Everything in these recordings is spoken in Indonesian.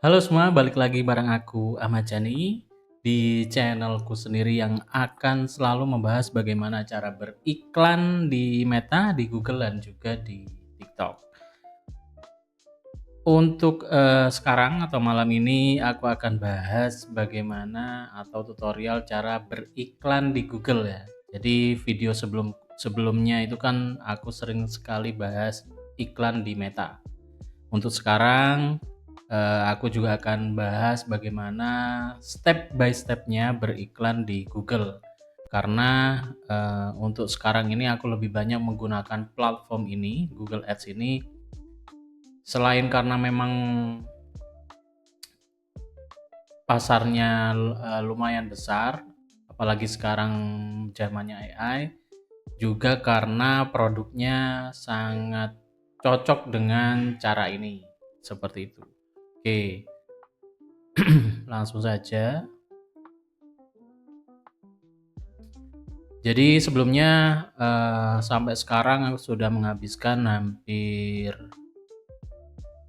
Halo semua, balik lagi bareng aku Ahmad Jani di channelku sendiri yang akan selalu membahas bagaimana cara beriklan di Meta, di Google dan juga di TikTok. Untuk sekarang atau malam ini aku akan bahas bagaimana atau tutorial cara beriklan di Google ya. Jadi video sebelumnya itu kan aku sering sekali bahas iklan di Meta. Untuk sekarang, aku juga akan bahas bagaimana step by step-nya beriklan di Google. Karena, untuk sekarang ini aku lebih banyak menggunakan platform ini, Google Ads ini, selain karena memang pasarnya, lumayan besar, apalagi sekarang zamannya AI, juga karena produknya sangat cocok dengan cara ini, seperti itu. Oke. Langsung saja. Jadi sebelumnya, sampai sekarang aku sudah menghabiskan hampir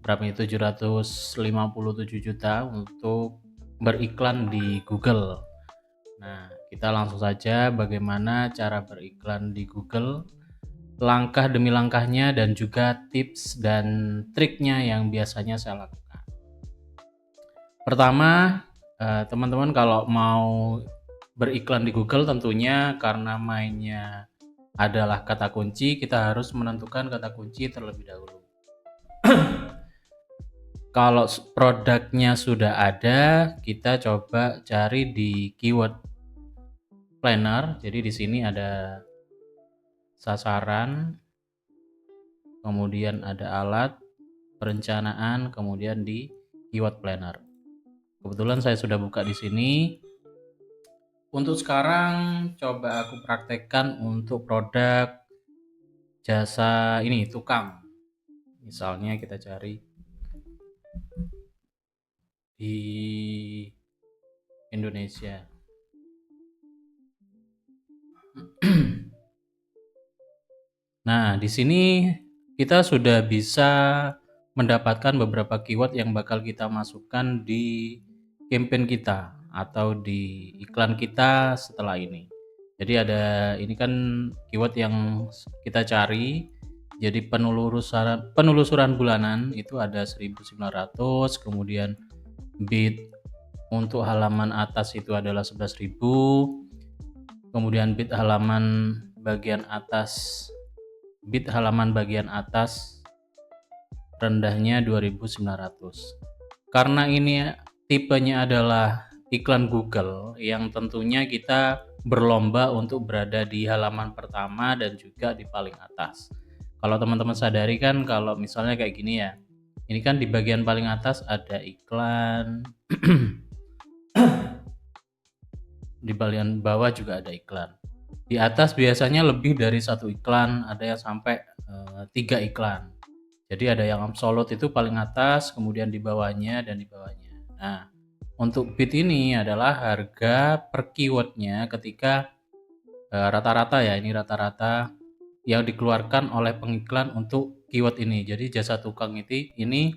berapa itu, 757 juta untuk beriklan di Google. Nah, kita langsung saja bagaimana cara beriklan di Google, langkah demi langkahnya dan juga tips dan triknya yang biasanya saya lakukan. Pertama, teman-teman kalau mau beriklan di Google tentunya karena mainnya adalah kata kunci, kita harus menentukan kata kunci terlebih dahulu. Kalau produknya sudah ada, kita coba cari di keyword planner. Jadi di sini ada sasaran, kemudian ada alat, perencanaan, kemudian di keyword planner. Kebetulan saya sudah buka di sini. Untuk sekarang coba aku praktekkan untuk produk jasa ini tukang. Misalnya kita cari di Indonesia. Nah, di sini kita sudah bisa mendapatkan beberapa keyword yang bakal kita masukkan di campaign kita atau di iklan kita setelah ini. Jadi ada ini kan keyword yang kita cari. Jadi penelusuran bulanan itu ada 1.900, kemudian bid untuk halaman atas itu adalah 11.000, kemudian bid halaman bagian atas rendahnya 2.900. Karena ini tipenya adalah iklan Google yang tentunya kita berlomba untuk berada di halaman pertama dan juga di paling atas. Kalau teman-teman sadari kan kalau misalnya kayak gini ya, ini kan di bagian paling atas ada iklan, di bagian bawah juga ada iklan. Di atas biasanya lebih dari satu iklan, ada yang sampai 3 iklan. Jadi ada yang absolute itu paling atas, kemudian di bawahnya dan di bawahnya. Nah, untuk bid ini adalah harga per keywordnya ketika rata-rata ya, ini rata-rata yang dikeluarkan oleh pengiklan untuk keyword ini. Jadi jasa tukang ini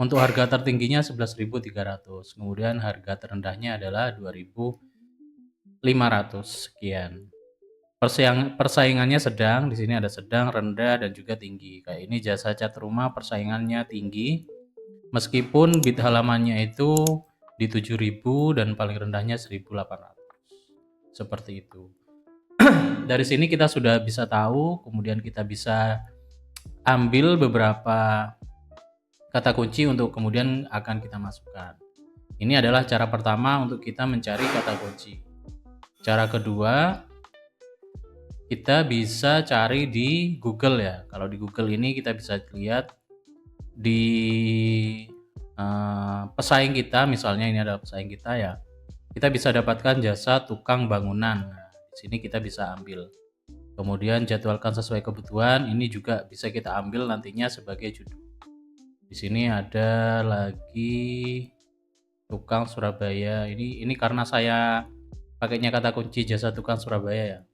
untuk harga tertingginya 11.300, kemudian harga terendahnya adalah 2.500 sekian. Persaingannya sedang, di sini ada sedang, rendah dan juga tinggi. Kayak ini jasa cat rumah persaingannya tinggi. Meskipun bid halamannya itu di 7.000 dan paling rendahnya 1.800. Seperti itu. Dari sini kita sudah bisa tahu, kemudian kita bisa ambil beberapa kata kunci untuk kemudian akan kita masukkan. Ini adalah cara pertama untuk kita mencari kata kunci. Cara kedua, kita bisa cari di Google ya. Kalau di Google ini kita bisa lihat di pesaing kita, misalnya ini adalah pesaing kita ya. Kita bisa dapatkan jasa tukang bangunan. Nah, di sini kita bisa ambil. Kemudian jadwalkan sesuai kebutuhan, ini juga bisa kita ambil nantinya sebagai judul. Di sini ada lagi tukang Surabaya. Ini karena saya pakainya kata kunci jasa tukang Surabaya ya.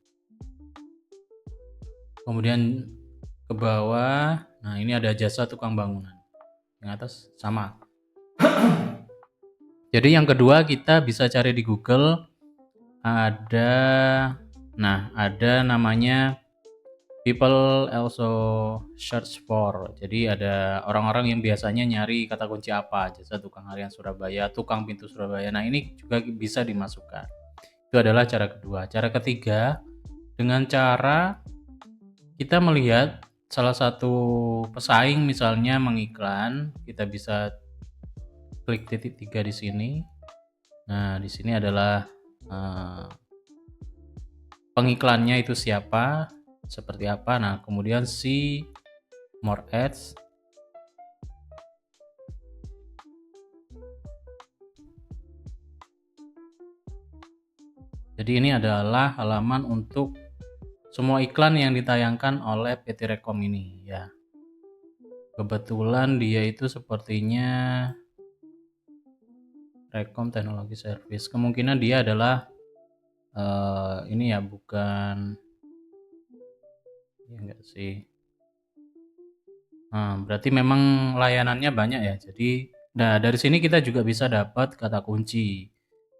Kemudian ke bawah, nah ini ada jasa tukang bangunan. Yang atas sama. Jadi yang kedua kita bisa cari di Google, ada ada namanya people also search for. Jadi ada orang-orang yang biasanya nyari kata kunci apa, jasa tukang harian Surabaya, tukang pintu Surabaya. Nah, ini juga bisa dimasukkan. Itu adalah cara kedua. Cara ketiga, dengan cara kita melihat salah satu pesaing misalnya mengiklan, kita bisa klik titik 3 di sini. Nah, di sini adalah pengiklannya itu siapa, seperti apa. Nah, kemudian see more ads. Jadi ini adalah halaman untuk semua iklan yang ditayangkan oleh PT Rekom ini ya. Kebetulan dia itu sepertinya Rekom Teknologi Service. Kemungkinan dia adalah ini ya, bukan ya enggak sih. Nah, berarti memang layanannya banyak ya. Jadi, nah dari sini kita juga bisa dapat kata kunci.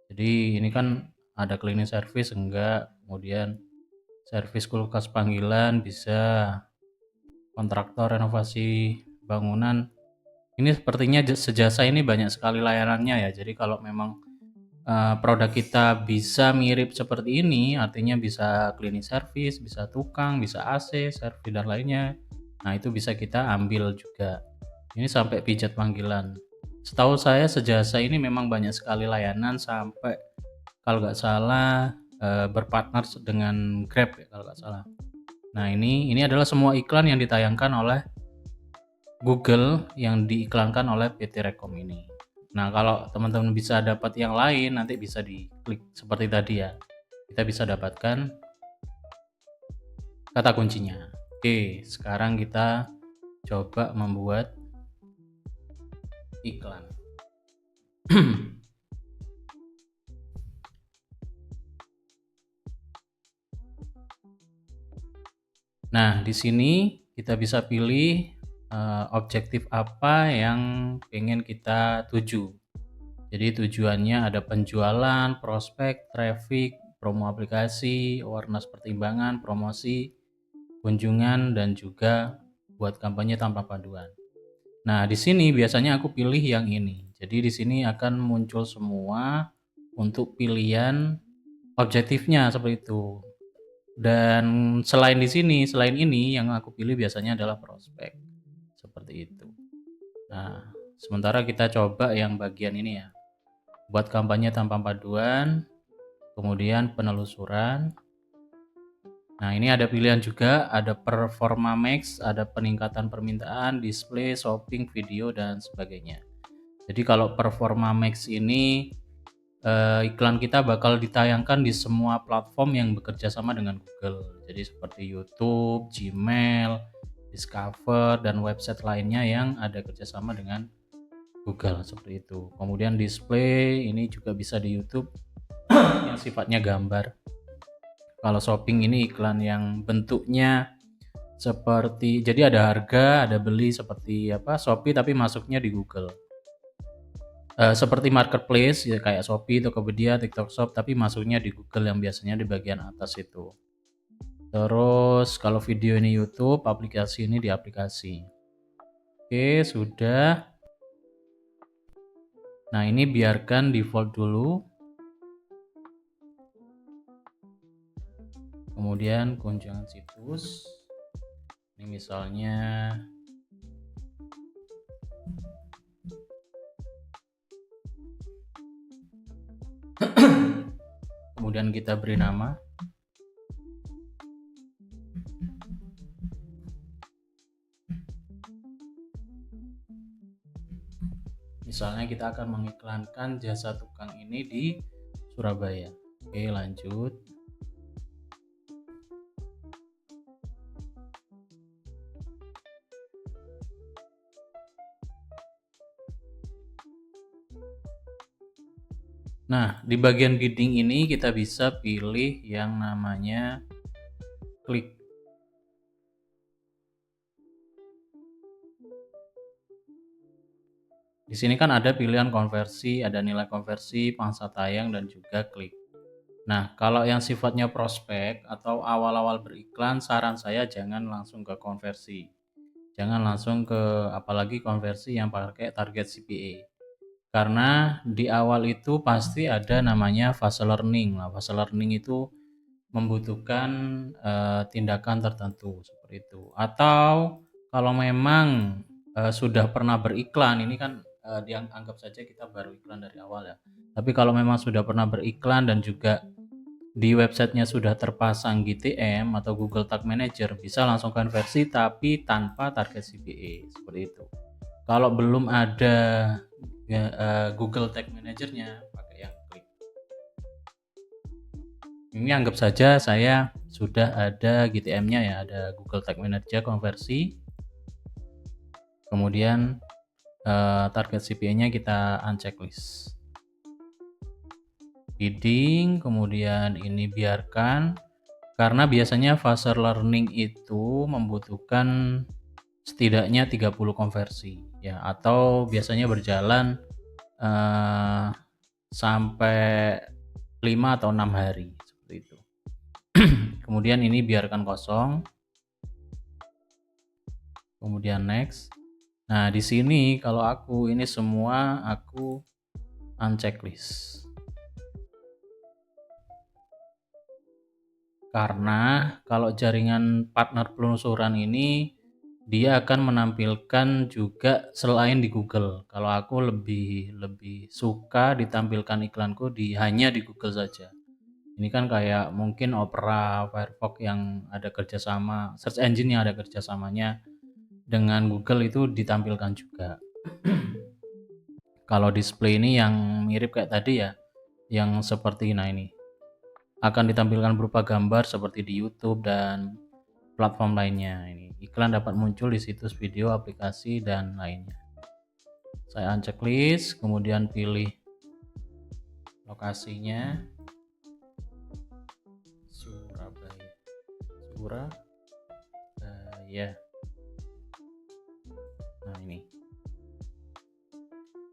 Jadi ini kan ada cleaning service enggak, kemudian servis kulkas panggilan bisa, kontraktor renovasi bangunan. Ini sepertinya sejasa ini banyak sekali layanannya ya. Jadi kalau memang produk kita bisa mirip seperti ini, artinya bisa cleaning service, bisa tukang, bisa AC, servis dan lainnya. Nah, itu bisa kita ambil juga. Ini sampai pijat panggilan. Setahu saya sejasa ini memang banyak sekali layanan, sampai kalau nggak salah berpartner dengan Grab ya kalau nggak salah. Nah, ini adalah semua iklan yang ditayangkan oleh Google yang diiklankan oleh PT Rekom ini. Nah, kalau teman-teman bisa dapat yang lain, nanti bisa diklik seperti tadi ya. Kita bisa dapatkan kata kuncinya. Oke, sekarang kita coba membuat iklan. Nah, di sini kita bisa pilih objektif apa yang pengen kita tuju. Jadi tujuannya ada penjualan, prospek, traffic, promo aplikasi, awareness pertimbangan, promosi, kunjungan, dan juga buat kampanye tanpa paduan. Nah, di sini biasanya aku pilih yang ini. Jadi di sini akan muncul semua untuk pilihan objektifnya seperti itu. Dan selain ini yang aku pilih biasanya adalah prospek. Seperti itu. Nah, sementara kita coba yang bagian ini ya. Buat kampanye tanpa paduan, kemudian penelusuran. Nah, ini ada pilihan juga, ada performa max, ada peningkatan permintaan, display, shopping, video, dan sebagainya. Jadi kalau performa max ini iklan kita bakal ditayangkan di semua platform yang bekerja sama dengan Google. Jadi seperti YouTube, Gmail, Discover, dan website lainnya yang ada kerjasama dengan Google seperti itu. Kemudian display ini juga bisa di YouTube yang sifatnya gambar. Kalau shopping ini iklan yang bentuknya seperti, jadi ada harga, ada beli seperti Shopee tapi masuknya di Google. Seperti marketplace ya, kayak Shopee, Tokopedia, TikTok Shop, tapi masuknya di Google yang biasanya di bagian atas itu. Terus kalau video ini YouTube, aplikasi ini di aplikasi. Oke, sudah. Nah, ini biarkan default dulu. Kemudian kunjungan situs. Ini misalnya kemudian kita beri nama. Misalnya kita akan mengiklankan jasa tukang ini di Surabaya. Oke, lanjut. Nah, di bagian bidding ini kita bisa pilih yang namanya klik. Di sini kan ada pilihan konversi, ada nilai konversi, pangsa tayang, dan juga klik. Nah, kalau yang sifatnya prospek atau awal-awal beriklan, saran saya jangan langsung ke konversi. Jangan langsung ke apalagi konversi yang pakai target CPA. Karena di awal itu pasti ada namanya fase learning. Nah, fase learning itu membutuhkan tindakan tertentu seperti itu. Atau kalau memang sudah pernah beriklan, ini kan dianggap saja kita baru iklan dari awal ya. Tapi kalau memang sudah pernah beriklan dan juga di websitenya sudah terpasang GTM atau Google Tag Manager, bisa langsung konversi tapi tanpa target CPA seperti itu. Kalau belum ada Google Tag Manager-nya, pakai yang klik. Ini anggap saja saya sudah ada GTM-nya ya, ada Google Tag Manager konversi. Kemudian target CPA-nya kita unchecklist. Bidding, kemudian ini biarkan, karena biasanya fase learning itu membutuhkan setidaknya 30 konversi ya, atau biasanya berjalan sampai 5 atau 6 hari seperti itu. Kemudian ini biarkan kosong. Kemudian next. Nah, di sini kalau aku ini semua aku unchecklist. Karena kalau jaringan partner penelusuran ini dia akan menampilkan juga selain di Google. Kalau aku lebih suka ditampilkan iklanku hanya di Google saja. Ini kan kayak mungkin Opera, Firefox yang ada kerjasama, search engine yang ada kerjasamanya dengan Google itu ditampilkan juga. Kalau display ini yang mirip kayak tadi ya, yang seperti ini akan ditampilkan berupa gambar seperti di YouTube dan platform lainnya. Ini iklan dapat muncul di situs video, aplikasi, dan lainnya. Saya unchecklist, kemudian pilih lokasinya Surabaya.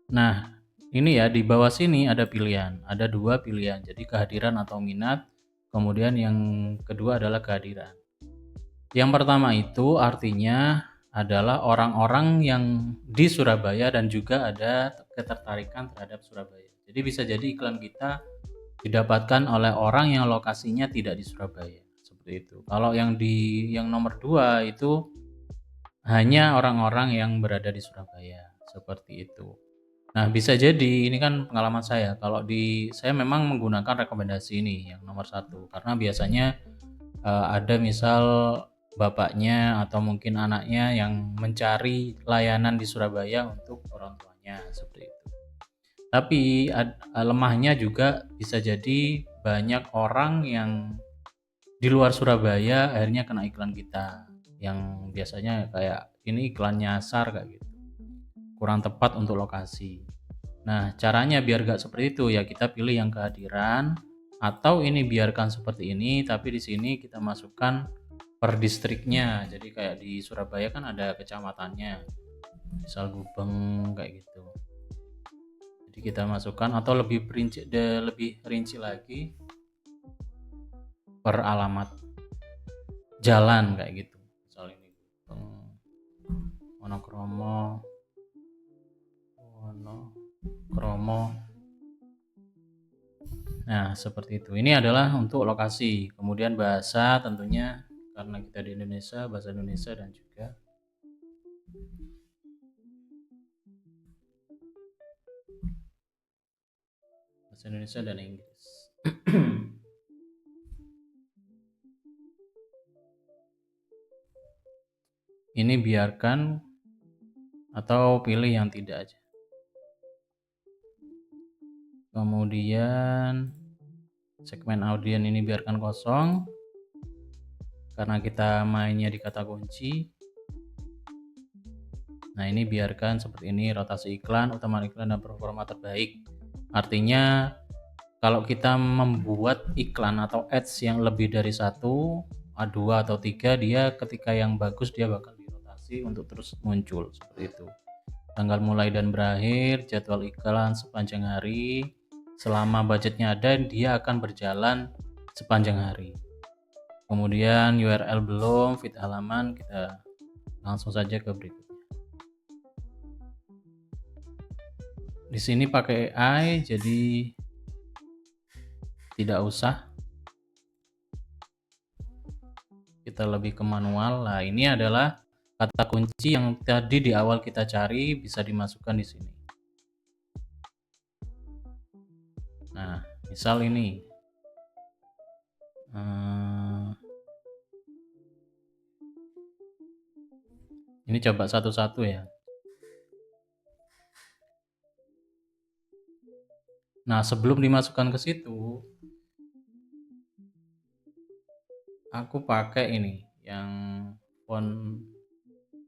Nah, ini ya di bawah sini ada pilihan, ada 2 pilihan. Jadi kehadiran atau minat, kemudian yang kedua adalah kehadiran. Yang pertama itu artinya adalah orang-orang yang di Surabaya dan juga ada ketertarikan terhadap Surabaya. Jadi bisa jadi iklan kita didapatkan oleh orang yang lokasinya tidak di Surabaya, seperti itu. Kalau yang nomor 2 itu hanya orang-orang yang berada di Surabaya, seperti itu. Nah, bisa jadi ini kan pengalaman saya. Kalau saya memang menggunakan rekomendasi ini yang nomor 1 karena biasanya ada misal bapaknya atau mungkin anaknya yang mencari layanan di Surabaya untuk orang tuanya seperti itu. Tapi lemahnya juga bisa jadi banyak orang yang di luar Surabaya akhirnya kena iklan kita yang biasanya kayak ini iklan nyasar kayak gitu. Kurang tepat untuk lokasi. Nah, caranya biar gak seperti itu ya kita pilih yang kehadiran atau ini biarkan seperti ini tapi di sini kita masukkan per distriknya. Jadi kayak di Surabaya kan ada kecamatannya. Misal Gubeng kayak gitu. Jadi kita masukkan atau lebih rinci lagi per alamat jalan kayak gitu. Misal ini Gubeng, Wonokromo. Nah, seperti itu. Ini adalah untuk lokasi. Kemudian bahasa tentunya karena kita di Indonesia, bahasa Indonesia dan juga bahasa Indonesia dan Inggris. Ini biarkan atau pilih yang tidak aja. Kemudian segmen audien ini biarkan kosong karena kita mainnya di kata kunci. Nah, ini biarkan seperti ini, rotasi iklan, utama iklan, dan performa terbaik. Artinya kalau kita membuat iklan atau ads yang lebih dari 1, 2 atau 3, dia ketika yang bagus dia bakal dirotasi untuk terus muncul seperti itu. tanggal mulai dan berakhir, jadwal iklan sepanjang hari. Selama budgetnya ada, dia akan berjalan sepanjang hari. Kemudian URL belum, feed halaman, kita langsung saja ke berikutnya. Di sini pakai AI, jadi tidak usah. Kita lebih ke manual. Nah, ini adalah kata kunci yang tadi di awal kita cari, bisa dimasukkan di sini. Nah, misal ini. Ini coba satu-satu ya. Nah, sebelum dimasukkan ke situ, aku pakai ini yang font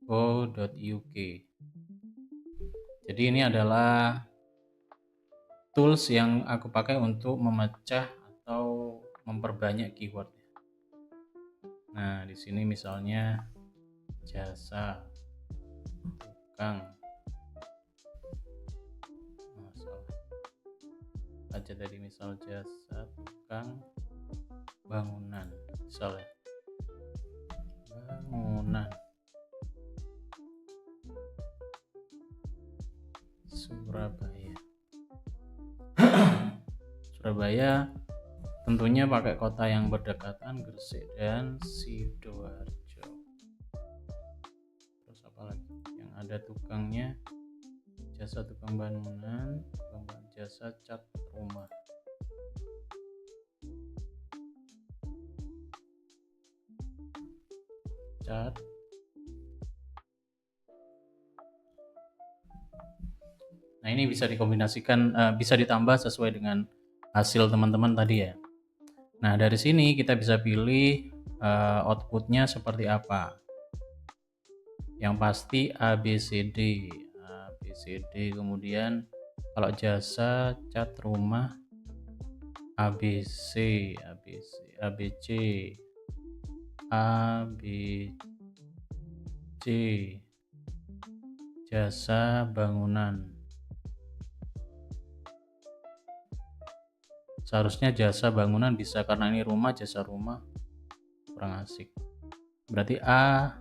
go.uk. Jadi ini adalah tools yang aku pakai untuk memecah atau memperbanyak keyword. Nah, di sini misalnya jasa tukang, aja tadi misal jasa tukang bangunan, misalnya bangunan Surabaya. Surabaya tentunya pakai kota yang berdekatan, Gresik dan Sidoarjo. Terus apa lagi yang ada tukangnya? Jasa tukang bangunan, jasa cat rumah. Cat. Nah, ini bisa dikombinasikan, bisa ditambah sesuai dengan hasil teman-teman tadi ya. Nah, dari sini kita bisa pilih outputnya seperti apa. Yang pasti ABCD, kemudian kalau jasa cat rumah ABC, ABC, jasa bangunan. Seharusnya jasa bangunan bisa, karena ini rumah, jasa rumah kurang asik. Berarti A,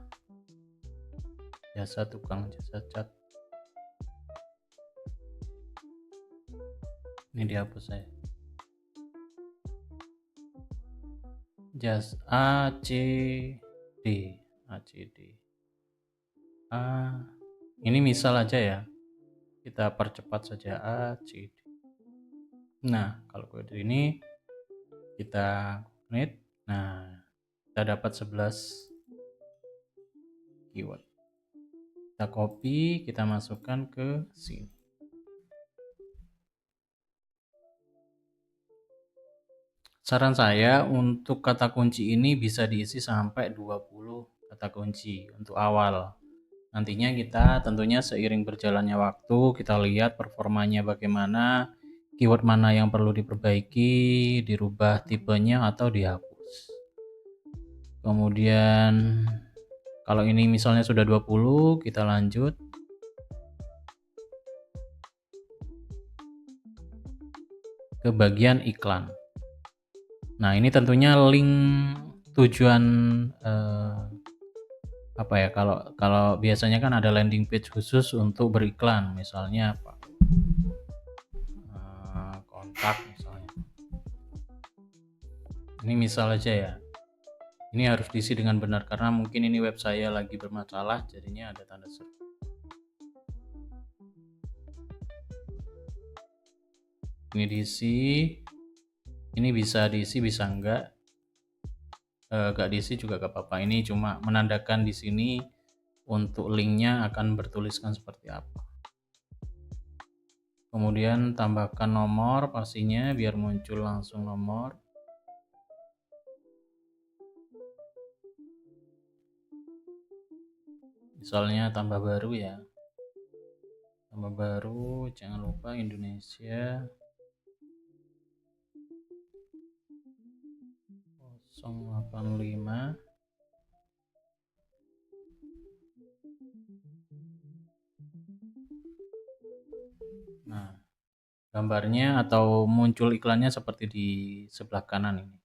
jasa tukang, jasa cat. Ini dihapus saya. Jas ACD. Ini misal aja ya. Kita percepat saja ACD. Nah, kalau kode ini kita knit. Nah, kita dapat 11 keyword. Kita copy, kita masukkan ke sini. Saran saya untuk kata kunci ini bisa diisi sampai 20 kata kunci untuk awal. Nantinya kita tentunya seiring berjalannya waktu, kita lihat performanya bagaimana, keyword mana yang perlu diperbaiki, dirubah tipenya atau dihapus. Kemudian kalau ini misalnya sudah 20, kita lanjut. Ke bagian iklan. Nah, ini tentunya link tujuan apa ya, kalau biasanya kan ada landing page khusus untuk beriklan, misalnya apa, kontak misalnya. Ini misal aja ya. Ini harus diisi dengan benar karena mungkin ini web saya lagi bermasalah, jadinya ada tanda seru. Ini diisi. Ini bisa diisi, bisa enggak. Enggak diisi juga gak apa-apa. Ini cuma menandakan di sini untuk linknya akan bertuliskan seperti apa. Kemudian tambahkan nomor pastinya biar muncul langsung nomor. Misalnya tambah baru ya. Tambah baru, jangan lupa Indonesia 085. gambarnya atau muncul iklannya seperti di sebelah kanan ini.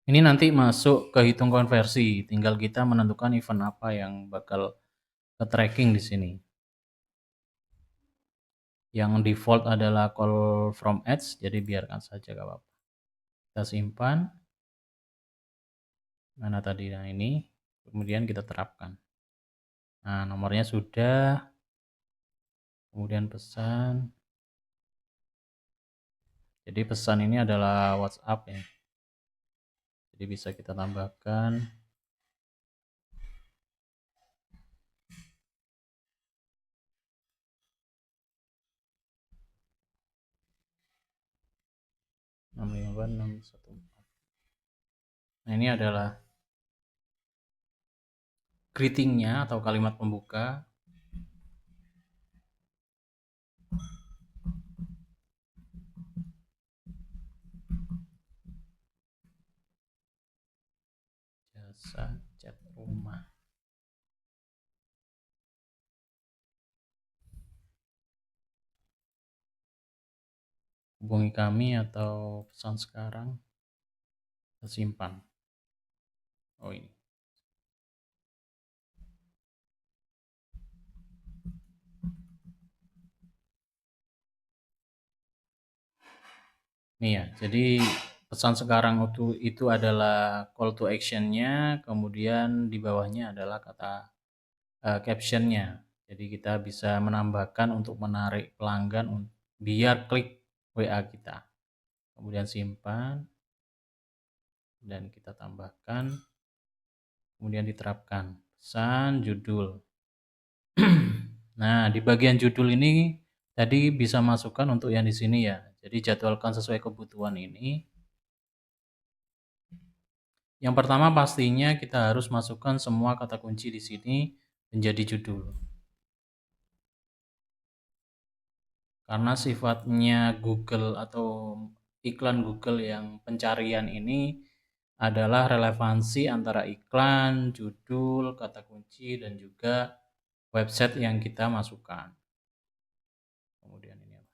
Ini nanti masuk ke hitung konversi, tinggal kita menentukan event apa yang bakal ke tracking di sini. Yang default adalah call from ads, jadi biarkan saja gak apa-apa. Kita simpan. Mana tadi? Nah ini, kemudian kita terapkan. Nah nomornya sudah, kemudian pesan. Jadi pesan ini adalah WhatsApp ya. Jadi bisa kita tambahkan. Nah ini adalah greetingnya atau kalimat pembuka. Jasa cat rumah. Hubungi kami atau pesan sekarang. Kita simpan. Oh ini. Nih ya, jadi pesan sekarang itu adalah call to action-nya, kemudian di bawahnya adalah kata caption-nya. Jadi kita bisa menambahkan untuk menarik pelanggan biar klik WA kita. Kemudian simpan dan kita tambahkan, kemudian diterapkan pesan judul. Nah, di bagian judul ini tadi bisa masukkan untuk yang di sini ya. Jadi jadwalkan sesuai kebutuhan ini. Yang pertama pastinya kita harus masukkan semua kata kunci di sini menjadi judul. Karena sifatnya Google atau iklan Google yang pencarian ini adalah relevansi antara iklan, judul, kata kunci, dan juga website yang kita masukkan. Kemudian ini apa?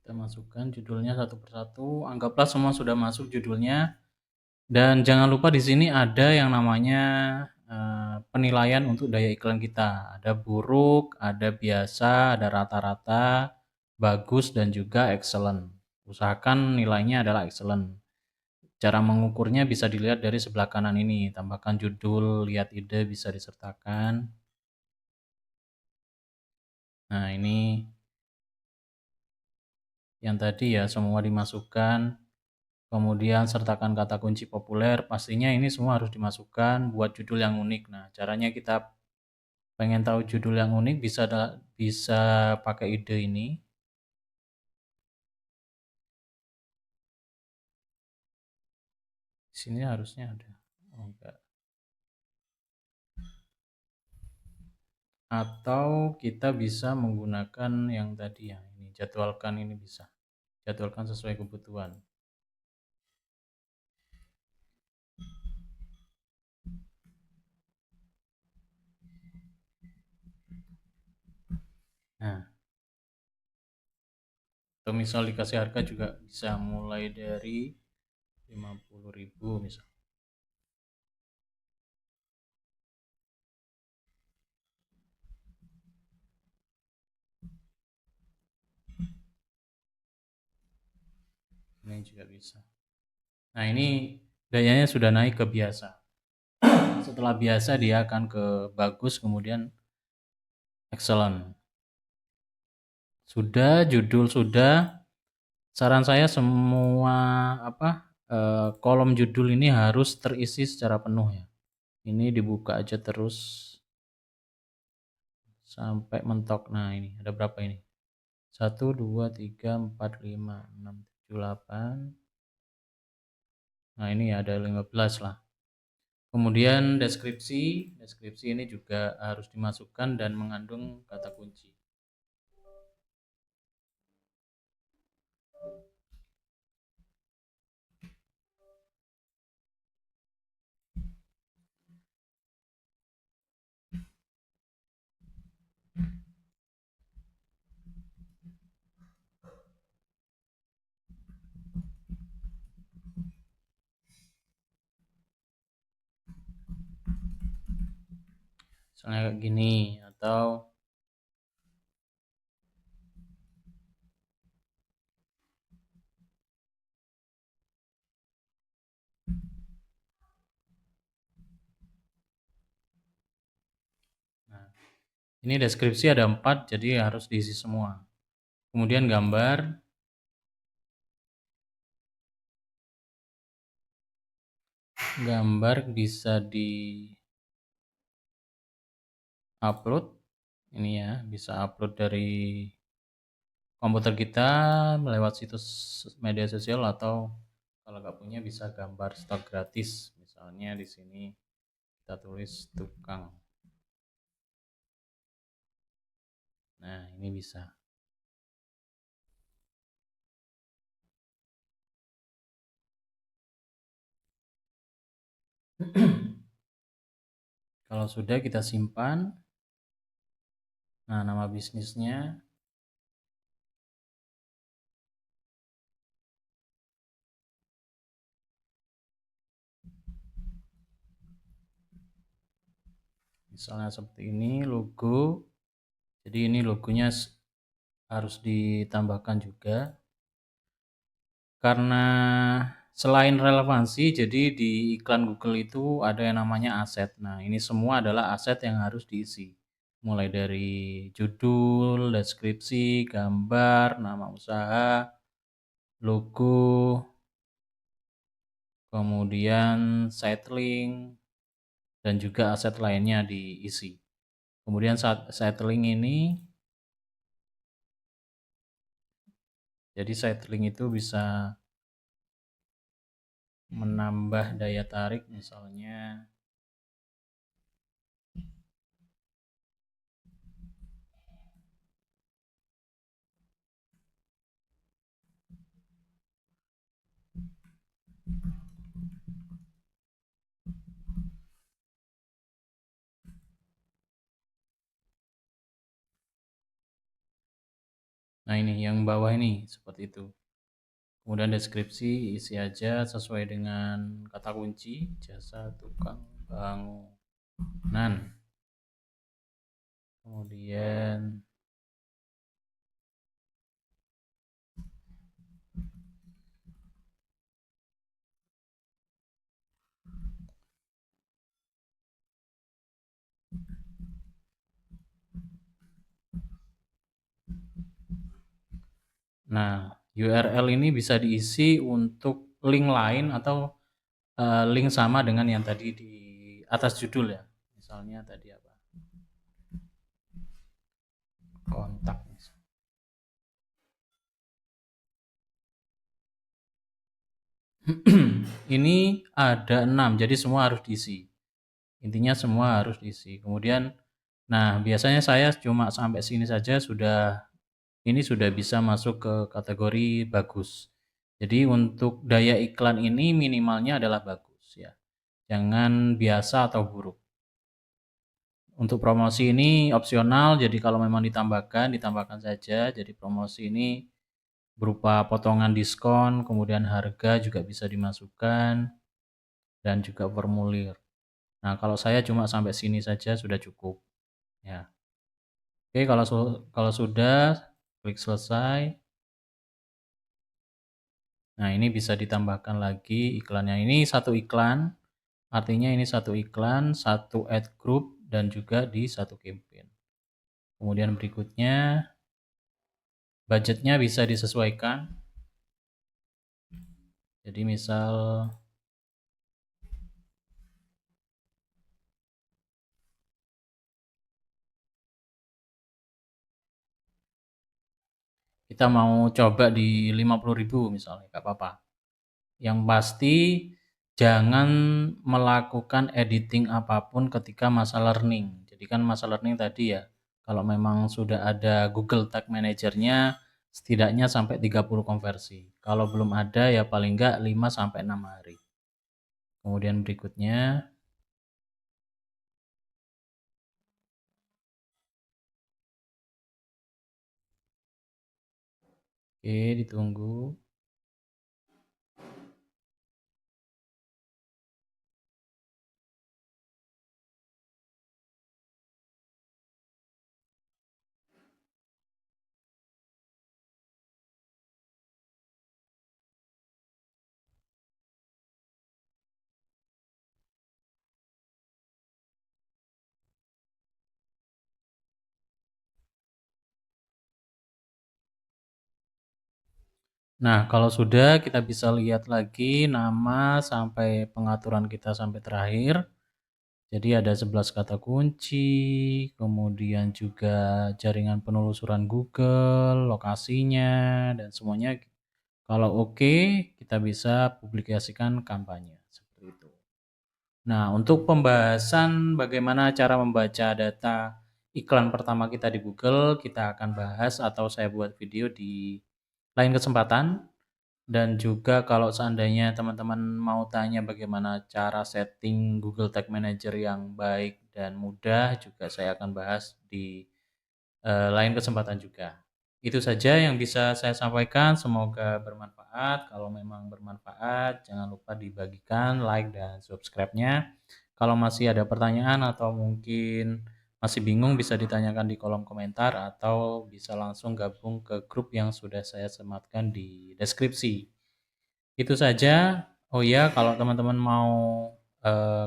Kita masukkan judulnya satu persatu. Anggaplah semua sudah masuk judulnya. Dan jangan lupa di sini ada yang namanya penilaian untuk daya iklan kita. Ada buruk, ada biasa, ada rata-rata, bagus, dan juga excellent. Usahakan nilainya adalah excellent. Cara mengukurnya bisa dilihat dari sebelah kanan ini. Tambahkan judul, lihat ide bisa disertakan. Nah ini yang tadi ya semua dimasukkan. Kemudian sertakan kata kunci populer, pastinya ini semua harus dimasukkan buat judul yang unik. Nah, caranya kita pengen tahu judul yang unik bisa pakai ide ini. Di sini harusnya ada. Oh, enggak. Atau kita bisa menggunakan yang tadi ya, ini jadwalkan ini bisa. Jadwalkan sesuai kebutuhan. Nah, atau misal dikasih harga juga bisa mulai dari 50.000 misal. Ini juga bisa. Nah, ini dayanya sudah naik ke biasa. Setelah biasa dia akan ke bagus, kemudian excellent. Sudah, judul sudah. Saran saya semua kolom judul ini harus terisi secara penuh ya. Ini dibuka aja terus sampai mentok. Nah, ini ada berapa ini? 1, 2, 3, 4, 5, 6, 7, 8. Nah, ini ada 15 lah. Kemudian deskripsi ini juga harus dimasukkan dan mengandung kata kunci. Misalnya kayak gini, atau nah, ini deskripsi ada 4, jadi harus diisi semua. Kemudian gambar bisa di upload. Ini ya, bisa upload dari komputer kita lewat situs media sosial, atau kalau nggak punya bisa gambar stok gratis. Misalnya di sini kita tulis tukang. Nah, ini bisa. Kalau sudah, kita simpan. Nah, nama bisnisnya misalnya seperti ini, logo. Jadi ini logonya harus ditambahkan juga. Karena selain relevansi, jadi di iklan Google itu ada yang namanya aset. Nah, ini semua adalah aset yang harus diisi. Mulai dari judul, deskripsi, gambar, nama usaha, logo, kemudian site link, dan juga aset lainnya diisi. Kemudian site link ini, jadi site link itu bisa menambah daya tarik, misalnya nah ini yang bawah ini seperti itu. Kemudian deskripsi isi aja sesuai dengan kata kunci, jasa tukang bangunan. Kemudian nah, URL ini bisa diisi untuk link lain atau link sama dengan yang tadi di atas judul ya. Misalnya tadi apa? Kontak. Ini ada 6, jadi semua harus diisi. Intinya semua harus diisi. Kemudian, nah biasanya saya cuma sampai sini saja ini sudah bisa masuk ke kategori bagus. Jadi untuk daya iklan ini minimalnya adalah bagus ya. Jangan biasa atau buruk. Untuk promosi ini opsional, jadi kalau memang ditambahkan saja. Jadi promosi ini berupa potongan diskon, kemudian harga juga bisa dimasukkan, dan juga formulir. Nah, kalau saya cuma sampai sini saja sudah cukup ya. Oke, kalau sudah, klik selesai. Nah, ini bisa ditambahkan lagi iklannya. Ini satu iklan, artinya ini satu iklan, satu ad group, dan juga di satu campaign. Kemudian berikutnya Budgetnya bisa disesuaikan. Jadi misal kita mau coba di 50.000 misalnya, nggak apa-apa. Yang pasti jangan melakukan editing apapun ketika masa learning. Jadi kan masa learning tadi ya, kalau memang sudah ada Google Tag Manager-nya, setidaknya sampai 30 konversi. Kalau belum ada ya paling nggak 5 sampai 6 hari. Kemudian berikutnya, oke, ditunggu. Nah, kalau sudah kita bisa lihat lagi nama sampai pengaturan kita sampai terakhir. Jadi ada 11 kata kunci, kemudian juga jaringan penelusuran Google, lokasinya, dan semuanya. Kalau oke, kita bisa publikasikan kampanye seperti itu. Nah, untuk pembahasan bagaimana cara membaca data iklan pertama kita di Google, kita akan bahas atau saya buat video di lain kesempatan. Dan juga kalau seandainya teman-teman mau tanya bagaimana cara setting Google Tag Manager yang baik dan mudah, juga saya akan bahas di lain kesempatan juga. Itu saja yang bisa saya sampaikan, semoga bermanfaat. Kalau memang bermanfaat, jangan lupa dibagikan, like, dan subscribe-nya. Kalau masih ada pertanyaan atau mungkin masih bingung, bisa ditanyakan di kolom komentar atau bisa langsung gabung ke grup yang sudah saya sematkan di deskripsi. Itu saja. Oh ya, kalau teman-teman mau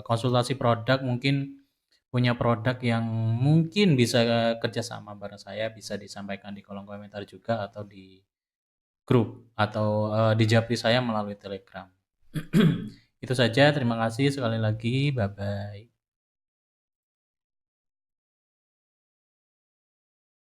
konsultasi produk, mungkin punya produk yang mungkin bisa kerjasama bareng saya, bisa disampaikan di kolom komentar juga atau di grup atau di japri saya melalui Telegram. Itu saja. Terima kasih sekali lagi. Bye bye.